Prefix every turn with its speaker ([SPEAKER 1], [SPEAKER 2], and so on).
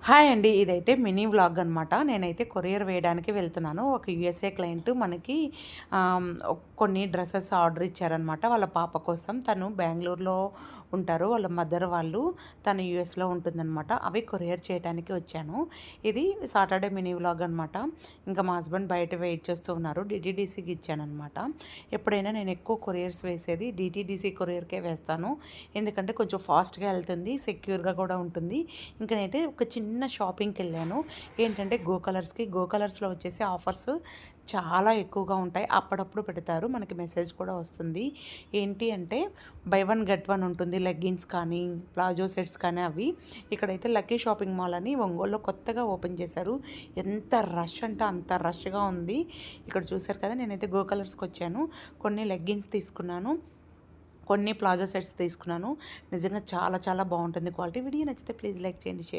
[SPEAKER 1] Hi అండి. ఇదైతే mini vlog అనమాట. నేనైతే కొరియర్ వేయడానికి వెళ్తున్నాను. ఒక యూఎస్ఏ క్లయింట్ మనకి కొన్ని డ్రెసెస్ ఆర్డర్ ఇచ్చారనమాట. వాళ్ళ పాప కోసం. తను బెంగుళూరులో ఉంటారు. వాళ్ళ మదర్ వాళ్ళు. తను యూఎస్‌లో ఉంటుందనమాట. అవి కొరియర్ చేయడానికి వచ్చాను. ఇది సాటర్డే మినీ వ్లాగ్ అనమాట. ఇంకా మా హస్బెండ్ బయట వెయిట్ చేస్తూ ఉన్నారు. డీటీడీసీకి ఇచ్చాననమాట. ఎప్పుడైనా నేను ఎక్కువ కొరియర్స్ వేసేది డీటీడీసీ కొరియర్‌కే వేస్తాను. ఎందుకంటే కొంచెం ఫాస్ట్‌గా వెళ్తుంది. సెక్యూర్‌గా కూడా ఉంటుంది. ఇంక నేనైతే ఒక చిన్న షాపింగ్‌కెళ్ళాను. ఏంటంటే గో కలర్స్‌లో వచ్చేసి ఆఫర్స్ చాలా ఎక్కువగా ఉంటాయి. అప్పుడప్పుడు పెడతారు. మనకి మెసేజ్ కూడా వస్తుంది. ఏంటి అంటే బై వన్ గెట్ వన్ ఉంటుంది. లెగ్గిన్స్ కానీ, ప్లాజో సెట్స్ కానీ అవి. ఇక్కడైతే లక్కీ షాపింగ్ మాల్ అని ఒంగోలులో కొత్తగా ఓపెన్ చేశారు. ఎంత రష్ అంటే అంత రష్‌గా ఉంది. ఇక్కడ చూసారు కదా! నేనైతే గో కలర్స్‌కొచ్చాను. కొన్ని లెగ్గిన్స్ తీసుకున్నాను. కొన్ని ప్లాజో సెట్స్ తీసుకున్నాను. నిజంగా చాలా చాలా బాగుంటుంది క్వాలిటీ. వీడియో నచ్చితే ప్లీజ్ లైక్ చేయండి.